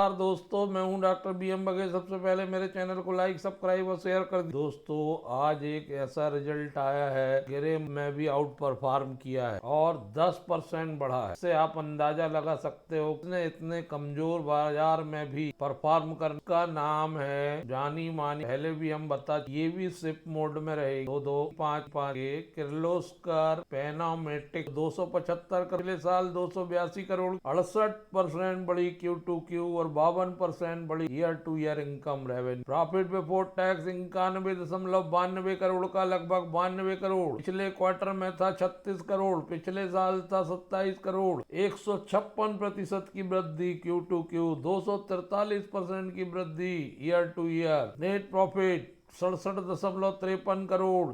नमस्कार दोस्तों, मैं हूं डॉक्टर BM बघेल। सबसे पहले मेरे चैनल को लाइक, सब्सक्राइब और शेयर कर दीजिए। दोस्तों, आज एक ऐसा रिजल्ट आया है, गिरे में भी आउट परफॉर्म किया है और 10% बढ़ा है। इससे आप अंदाजा लगा सकते हो इसने इतने कमजोर बाजार में भी परफॉर्म करने का नाम है जानी मानी। पहले भी हम बता, ये भी शिप मोड में रहे। 2-2-5-5 के किर्लोस्कर पैनामेटिक 275 करोड़, पिछले साल 282 करोड़, 68% बढ़ी Q2Q और 52% बढ़ी year two year income revenue. Profit before tax 91.92 crore का लगभग 92 करोड़, पिछले क्वार्टर में था 36 करोड़, पिछले साल था 27 करोड़, 156% की वृद्धि Q2Q, 243% की वृद्धि year two year. Net profit 67.53 crore,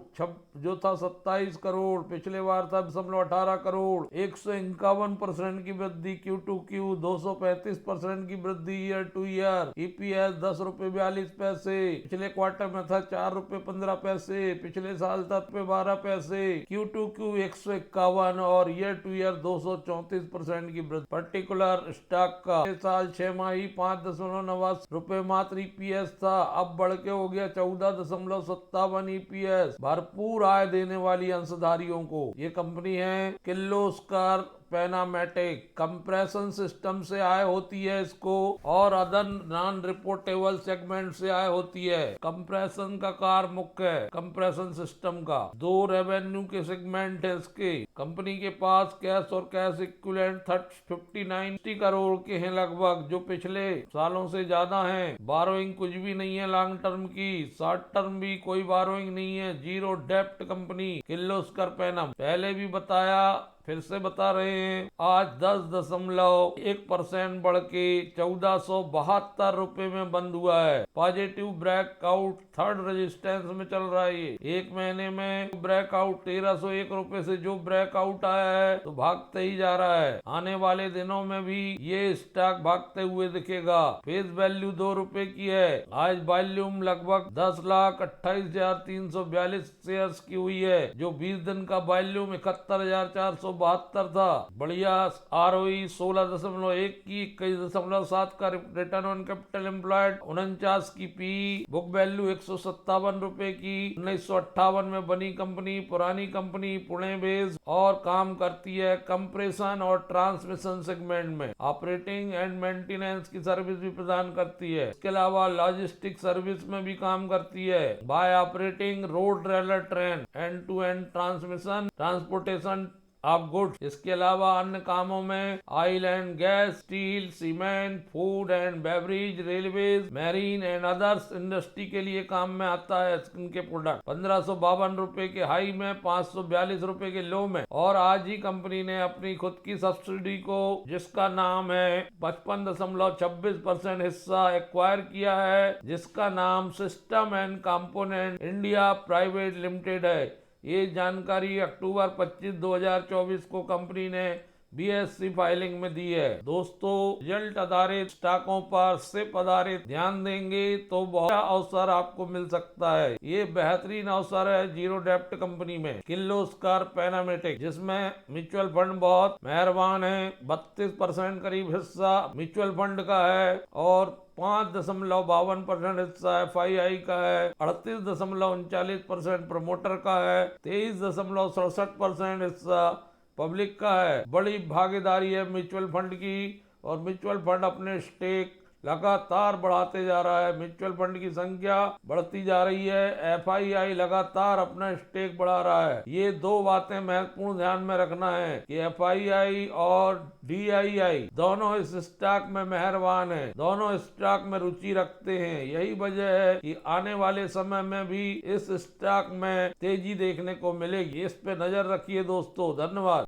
जो था 27 करोड़, पिछले बार था 18 करोड़, 151% की वृद्धि Q2Q, 235% की वृद्धि ईयर टू ईयर। EPS 10 रुपए 42 पैसे, पिछले क्वार्टर में था 4 रुपए 15 पैसे, पिछले साल था 12 पैसे। Q2Q 151 और ईयर टू ईयर 234% की वृद्धि। पर्टिकुलर स्टॉक का साल 6 माही 5.89 रुपए मात्र EPS था, अब बढ़ के हो गया 14.57 EPS। भरपूर आय देने वाली अंशधारियों को ये कंपनी है किर्लोस्कर पैनामेटिक। कंप्रेशन सिस्टम से आय होती है इसको और अदर नॉन रिपोर्टेबल सेगमेंट से आय होती है। कंप्रेशन का कार्य मुख्य है कंप्रेशन सिस्टम का। 2 रेवेन्यू के सेगमेंट है इसके। कंपनी के पास कैश और कैश इक्विवेलेंट 59 करोड़ के हैं लगभग, जो पिछले सालों से ज्यादा हैं। बारोइंग कुछ भी नहीं है लॉन्ग टर्म की, शॉर्ट टर्म भी कोई बारोइंग नहीं है। जीरो डेप्ट कंपनी किर्लोस्कर पैनम। पहले भी बताया, फिर से बता रहे हैं, आज 10.1% बढ़ के 1472 रुपए में बंद हुआ है। पॉजिटिव ब्रेकआउट थर्ड रेजिस्टेंस में चल रहा है। ये एक महीने में ब्रेकआउट 1301 रुपए से जो ब्रेकआउट आया है तो भागते ही जा रहा है। आने वाले दिनों में भी ये स्टॉक भागते हुए दिखेगा। फेस वैल्यू 2 रुपए की है। आज वॉल्यूम लगभग 10,28,342 शेयर्स की हुई है, जो 20 दिन का वॉल्यूम 71,472 था। बढ़िया ROE 16.1 की, 21.7 का रिटर्न ऑन कैपिटल एम्प्लॉयड, 49 की PE, बुक वैल्यू 157 रुपए की। 1958 में बनी कंपनी, पुरानी कंपनी, पुणे बेस्ड और काम करती है कंप्रेशन और ट्रांसमिशन सेगमेंट में। ऑपरेटिंग एंड मेंटेनेंस की सर्विस भी प्रदान करती है। इसके अलावा लॉजिस्टिक सर्विस में भी काम करती है। बाय ऑपरेटिंग रोड, रेलर, train, end to end transmission, transportation of goods. इसके अलावा अन्य कामों में oil and gas, steel, cement, food and beverage, railways, marine and others industry के लिए काम में आता है इनके प्रोडक्ट। 1552 रुपए के हाई में, 542 रुपए के लो में। और आज ही कंपनी ने अपनी खुद की सब्सिडी को, जिसका नाम है 55.26% हिस्सा एक्वायर किया है, जिसका नाम system and component India private limited है। ये जानकारी अक्टूबर 25, 2024 को कंपनी ने BSE फाइलिंग में दी है। दोस्तों, रिजल्ट आधारित स्टॉकों पर सिप आधारित ध्यान देंगे तो बहुत अवसर आपको मिल सकता है। ये बेहतरीन अवसर है जीरो डेप्ट कंपनी में किर्लोस्कर पैनामेटिक, जिसमें म्यूचुअल फंड बहुत मेहरबान है। 32% करीब हिस्सा म्यूचुअल फंड का है और 5.52% हिस्सा FII का है। 38.39% प्रमोटर का है। 23.67% हिस्सा पब्लिक का है। बड़ी भागीदारी है म्यूचुअल फंड की और म्यूचुअल फंड अपने स्टेक लगातार बढ़ाते जा रहा है। म्यूचुअल फंड की संख्या बढ़ती जा रही है। FII लगातार अपना स्टेक बढ़ा रहा है। ये 2 बातें महत्वपूर्ण ध्यान में रखना है कि FII और DII दोनों इस स्टॉक में मेहरबान है, दोनों स्टॉक में रुचि रखते हैं। यही वजह है कि आने वाले समय में भी इस स्टॉक में तेजी देखने को मिलेगी। इस पे नजर रखिए दोस्तों। धन्यवाद।